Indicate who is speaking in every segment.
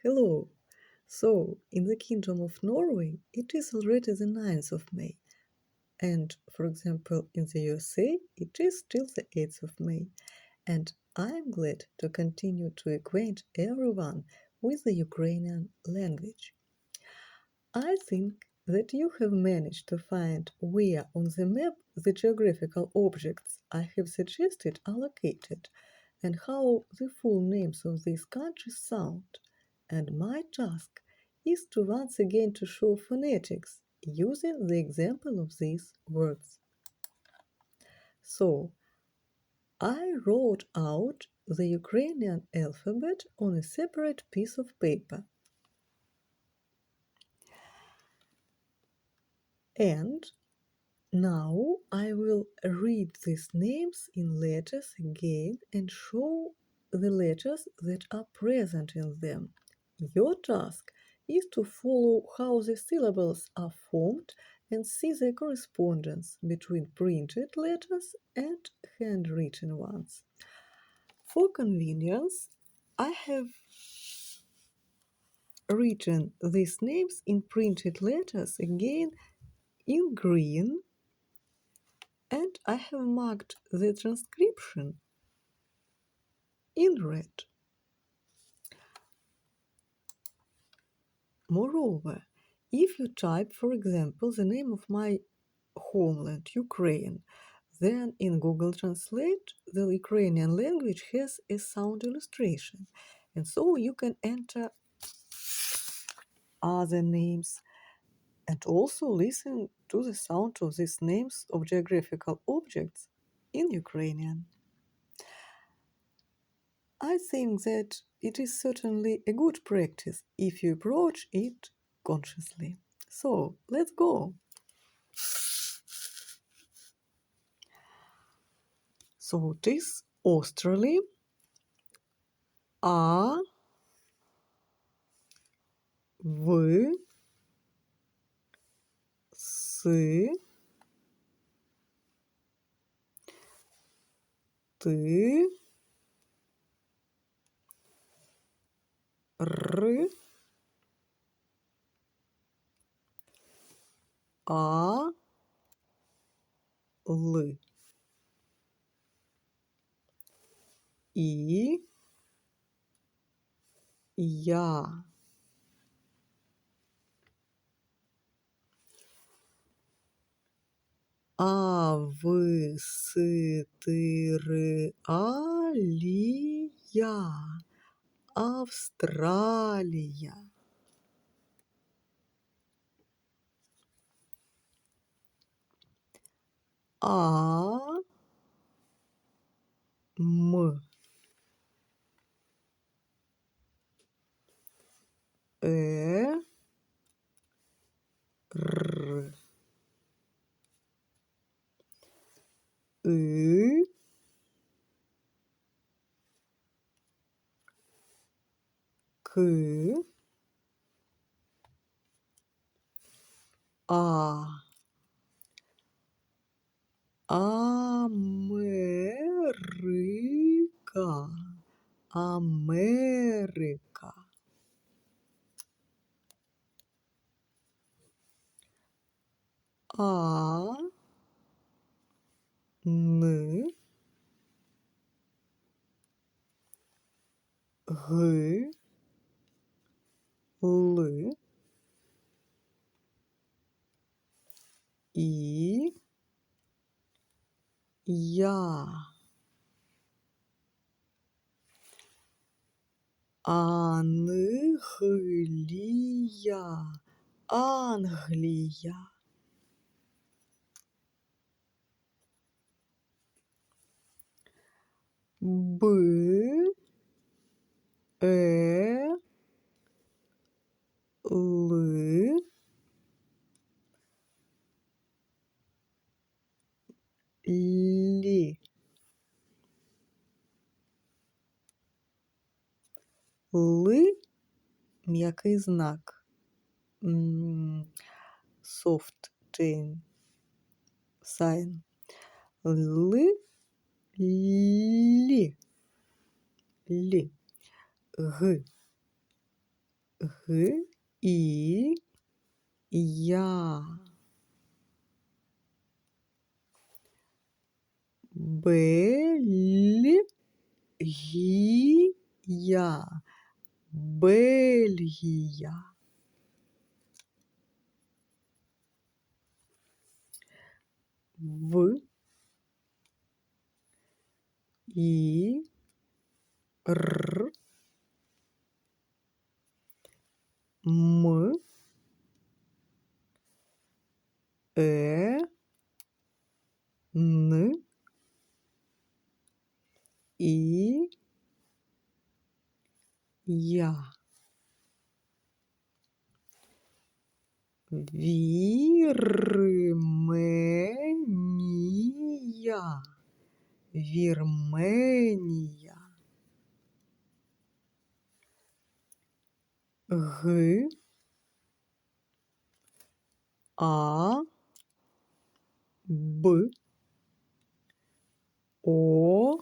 Speaker 1: Hello. So, in the Kingdom of Norway, it is already the 9th of May. And, for example, in the USA, it is still the 8th of May. And I am glad to continue to acquaint everyone with the Ukrainian language. I think that you have managed to find where on the map the geographical objects I have suggested are located and how the full names of these countries sound. And my task is to once again to show phonetics using the example of these words. So, I wrote out the Ukrainian alphabet on a separate piece of paper. And now I will read these names in letters again and show the letters that are present in them. Your task is to follow how the syllables are formed and see the correspondence between printed letters and handwritten ones. For convenience, I have written these names in printed letters again in green, and I have marked the transcription in red. Moreover, if you type, for example, the name of my homeland, Ukraine, then in Google Translate, the Ukrainian language has a sound illustration. And so you can enter other names and also listen to the sound of these names of geographical objects in Ukrainian. I think that it is certainly a good practice if you approach it consciously. So, let's go. So, it is Australia, A, В, С, Т, Р, А, Л, И, Я. А, В, С, Т, Р, А, Ли, Я. Австралия. А, М, Э, Р, И, К, А. Америка. Америка. А, Н, Г, Л, И, Я. Англия. Англия. Б, Э, Л, Ли. Л, м'який знак. Soft chain sign. Л, Лі. Лі. Г. Г, І, Я. Бельгія. Бельгія. В, І, Р, М, Н, І, Я. Вірменія. Вірменія. Г, А, Б, О,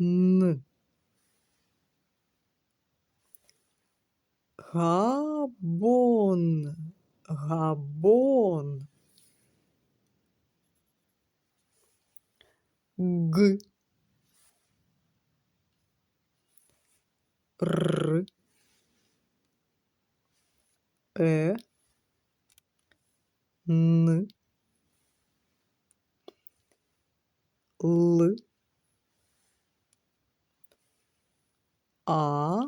Speaker 1: Н. Габон. Габон. Г, Р, Н, Л, А,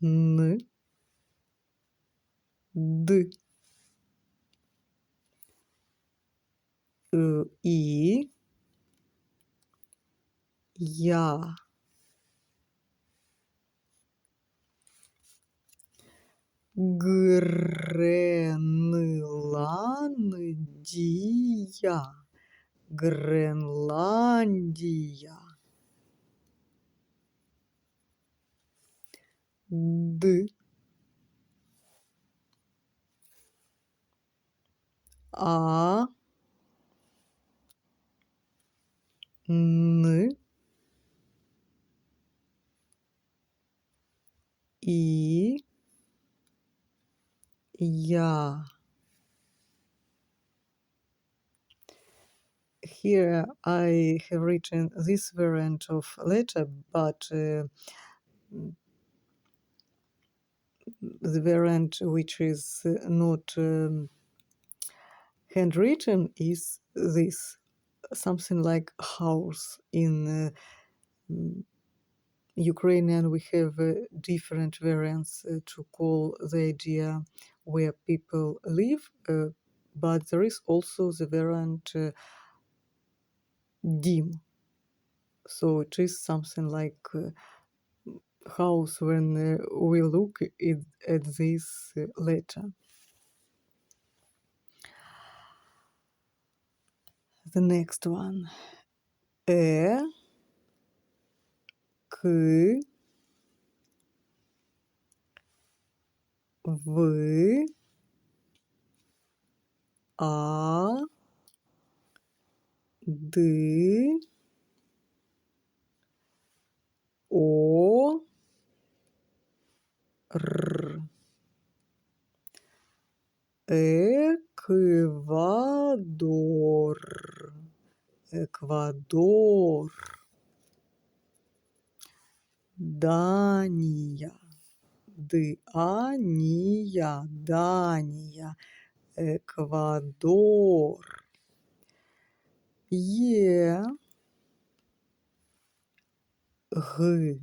Speaker 1: Н, Д, І, Я. Гренландія. Гренландія. Д, А, Н, І, Я. Here I have written this variant of letter, but the variant which is not handwritten is this, something like house. In Ukrainian, we have different variants to call the idea where people live, but there is also the variant dim. So it is something like house when we look at this letter. The next one. К, В, А, Д, О, Р. Эквадор. Эквадор. Дания. Дания. Дания. Эквадор. Е, Г,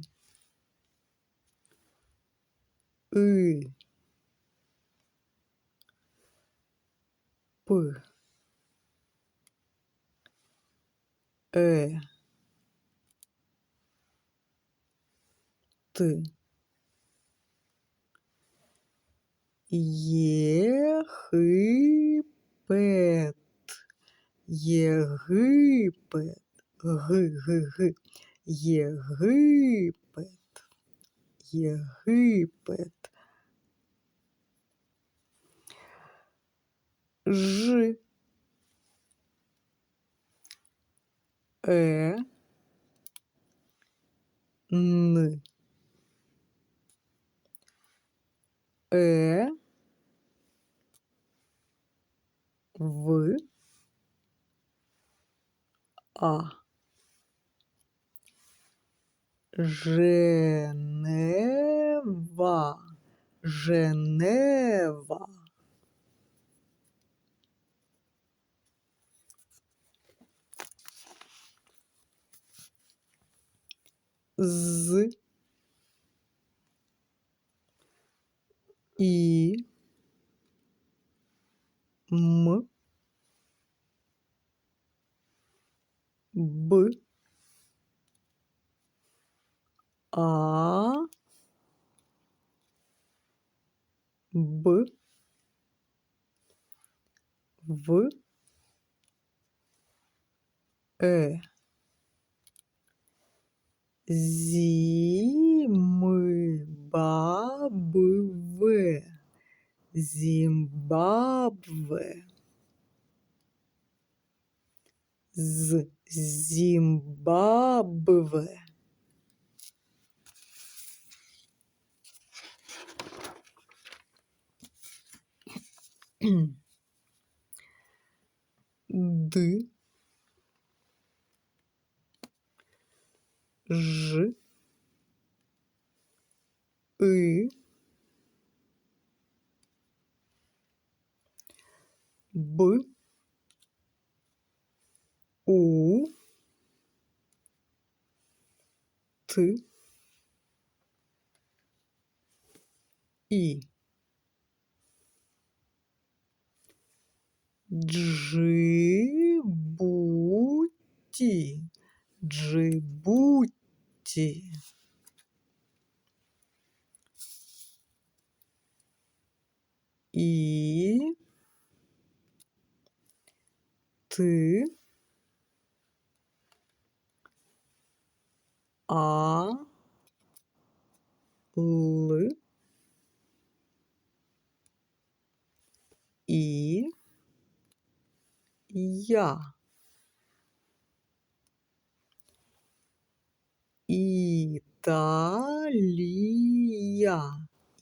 Speaker 1: И, П, Т, Египет. Египет. Г. Египет. Египет. Ж, Н, в, а. Женева, Женева. З, і, м, б, а, б, в, Зимбабве, Зимбабве. Зимбабве. Д, Ж, И, Б, У, Т, И. Джибути, Джибути. И, Ты, А, Л, И, Я. Италия,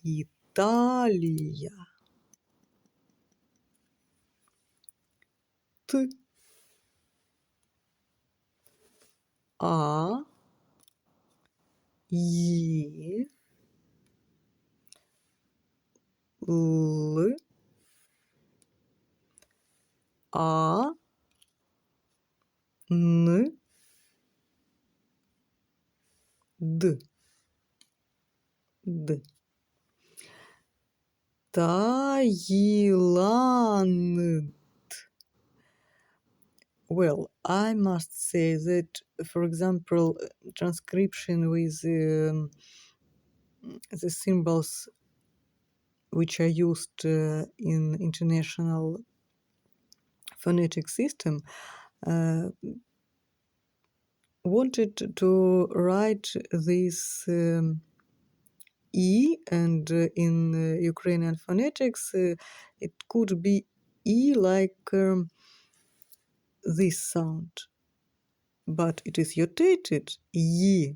Speaker 1: Италия. Т, А, Е, Л, А, Н, Д. Д. Таиланд. Well, I must say that, for example, transcription with the symbols which are used in international phonetic system wanted to write this E, and in Ukrainian phonetics it could be E like this sound, but it is notated E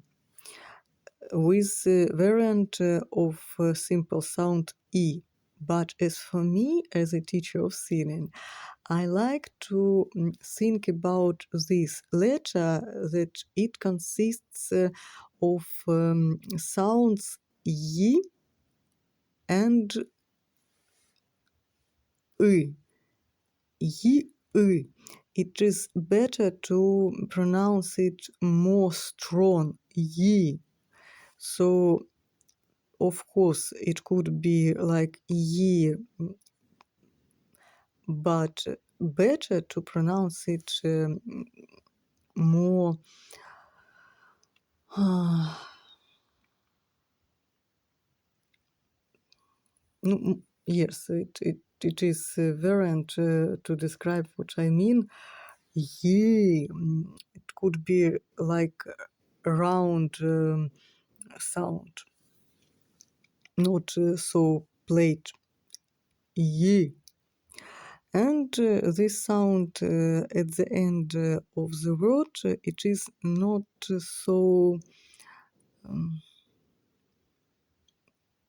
Speaker 1: with the variant of simple sound E. But as for me, as a teacher of singing, I like to think about this letter that it consists of sounds Y and Y. Y, Y. It is better to pronounce it more strong, Y. So, of course, it could be like Y, but better to pronounce it more yes, it is a variant to describe what I mean. Ye, it could be like a round sound, not so plate. Ye. And this sound at the end of the word, it is not so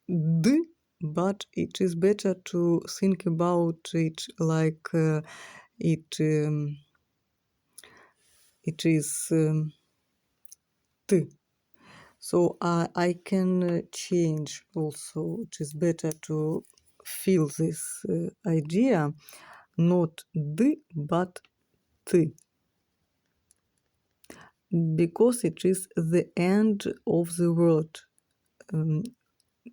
Speaker 1: d, but it is better to think about it like it is T. So I can change also. It is better to feel this idea, not D but T, because it is the end of the word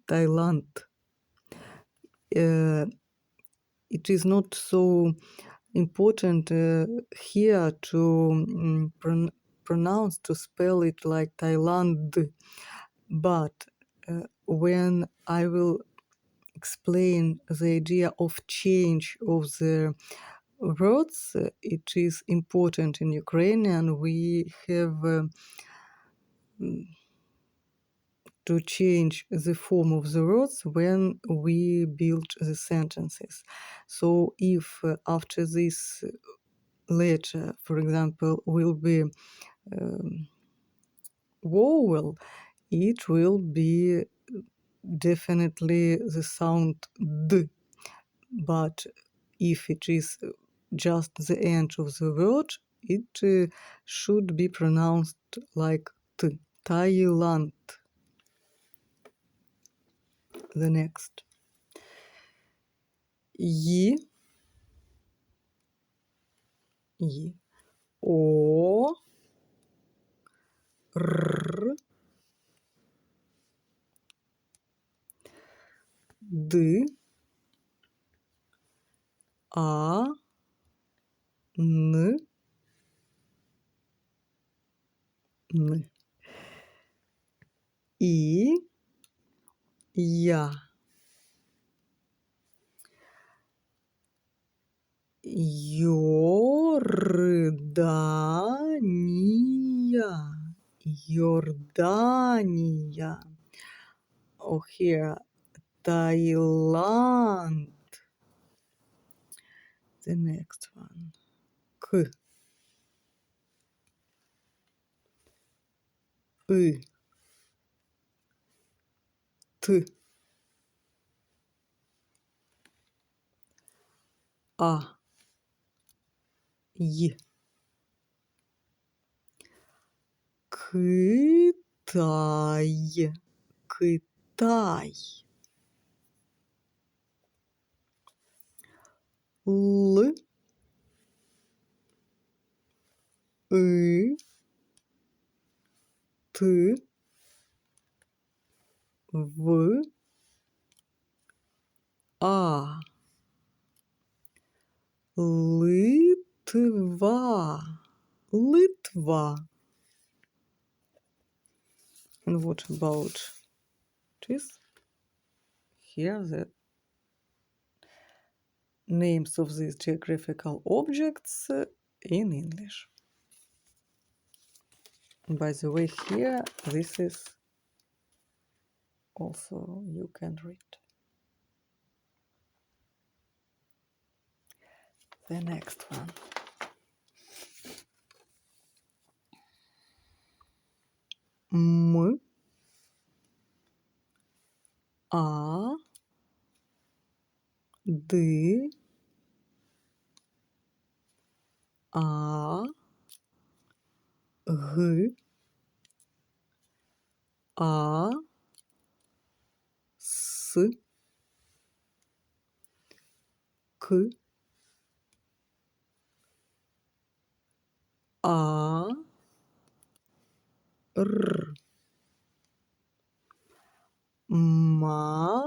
Speaker 1: Thailand. It is not so important here to pronounce, to spell it like Thailand, but when I will explain the idea of change of the words, it is important in Ukrainian. We have to change the form of the words when we build the sentences. So if after this letter, for example, will be vowel, it will be definitely the sound D. But if it is just the end of the word, it should be pronounced like T. Thailand. The next. Y. Y. O. R. D. А, Н, Н. И, Я. Йордания. Йордания. Oh, here. Таиланд. The next one. К. И. Т. А. Й. Китай. Китай. Л. И. Т. В. А. Литва. Litva. And what about this? Here the names of these geographical objects in English. By the way, here this is also you can read. The next one. М. А. Д. А. Г. А. С. К. А. Р. Мадагаскар.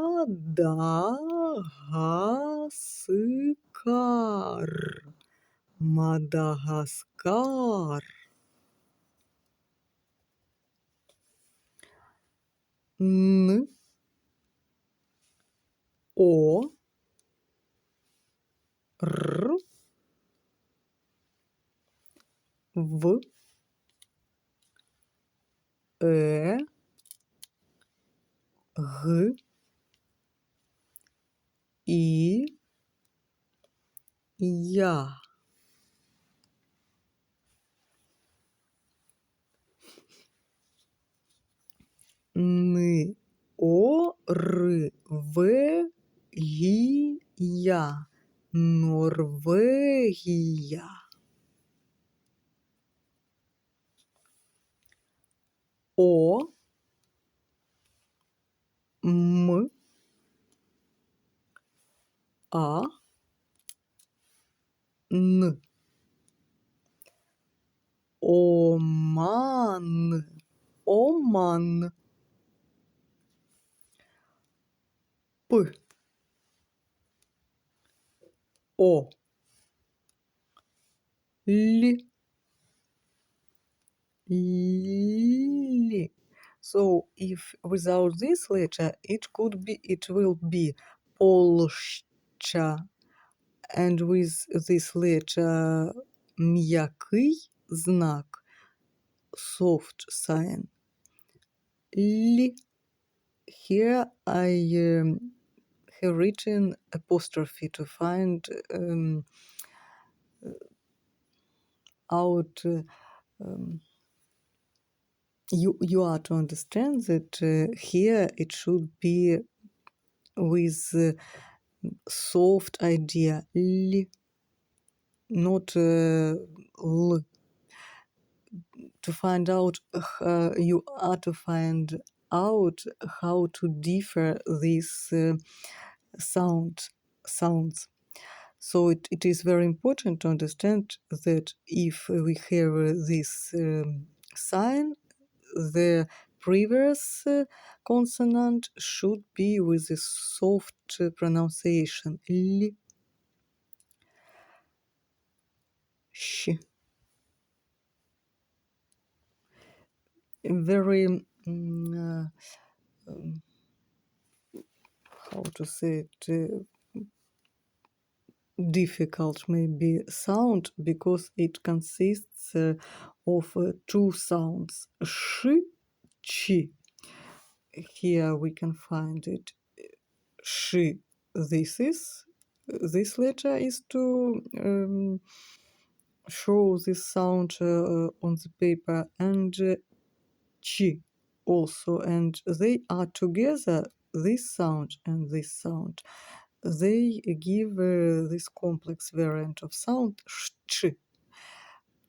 Speaker 1: Мадагаскар. Н. О. Р. В. Э. Г. И. Я. Ны. О. Р. В. Норвегія. Норвегія. О, М, А, Н. Оман. Оман. П. О. Л. Ли. So if without this letter, it will be Polszcha, and with this letter м'який знак, soft sign. Li. Here I have written apostrophe to find out. You are to understand that here it should be with soft idea, L, not L. To find out, you are to find out how to differ these sounds. So it is very important to understand that if we have this sign, the previous consonant should be with a soft pronunciation. L, sh. Very, how to say it, difficult maybe sound because it consists of two sounds, sh, chi. Here we can find it, sh. This letter is to show this sound on the paper, and chi also, and they are together, this sound and this sound. They give this complex variant of sound, sh.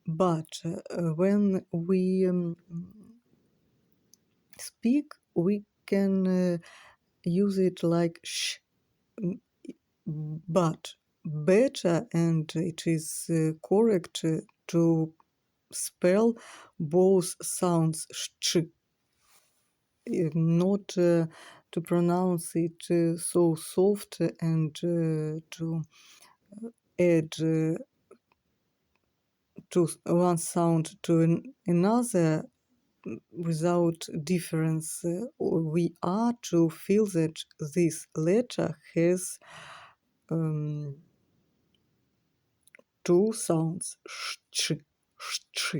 Speaker 1: But when we speak, we can use it like sh. But better, and it is correct to spell both sounds sh, not to pronounce it so soft and to add to one sound to another without difference. We are to feel that this letter has two sounds, sh, sh, sh.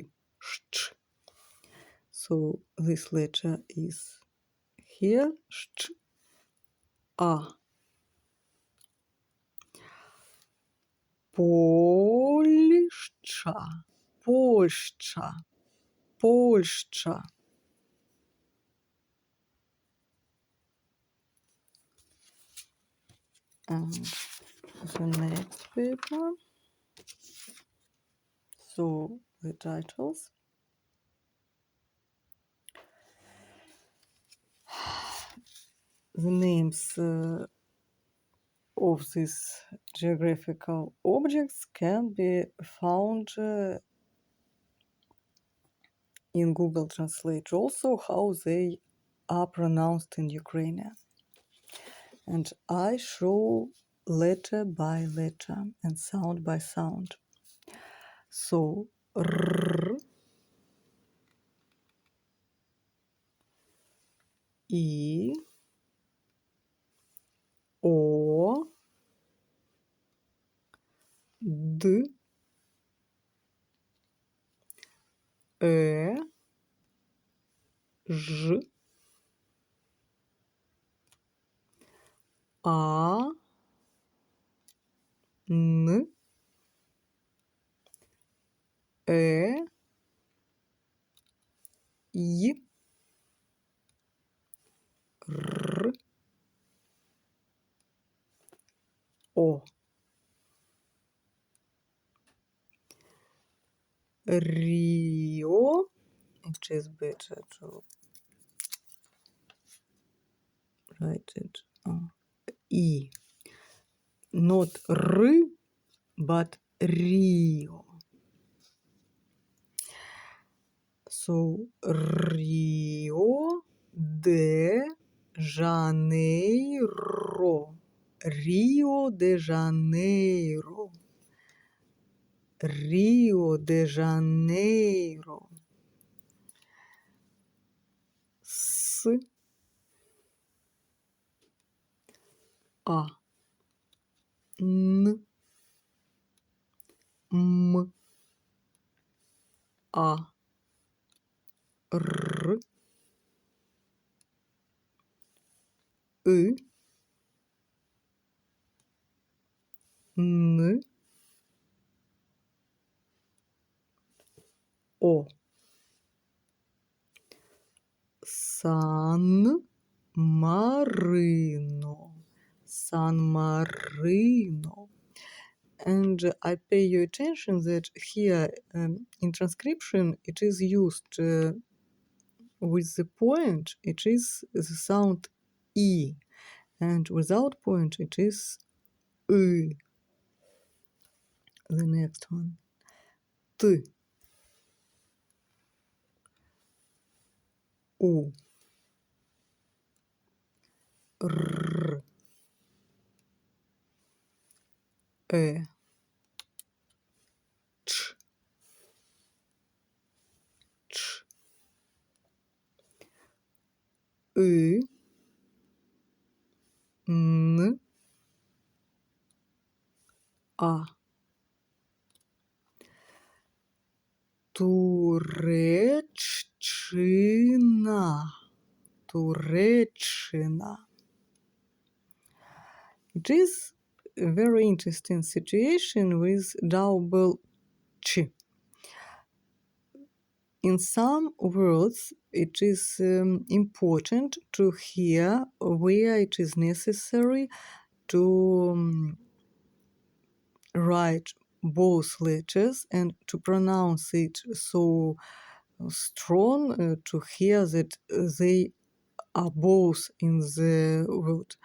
Speaker 1: So this letter is here, sh, a. Польща, Польща, Польща. And the next paper. So the titles. The names of these geographical objects can be found in Google Translate. Also, how they are pronounced in Ukrainian. And I show letter by letter and sound by sound. So, R, I, О, Д, Э, Ж, А, Н, Э, И, Р, O. Rio. It is better to write it E. Not R, but Rio. So Rio de Janeiro. Rio de Janeiro. Rio de Janeiro. S. A. N. M. A. R. Ü. N. O. San Marino. San Marino. And I pay your attention that here in transcription it is used with the point, it is the sound E, and without point it is Ü. The next one. T. U. R. Ç. Ç. Ü. N. A. Туреччина. Туреччина. It is a very interesting situation with double ch. In some words, it is important to hear where it is necessary to write both letters and to pronounce it so strong to hear that they are both in the word.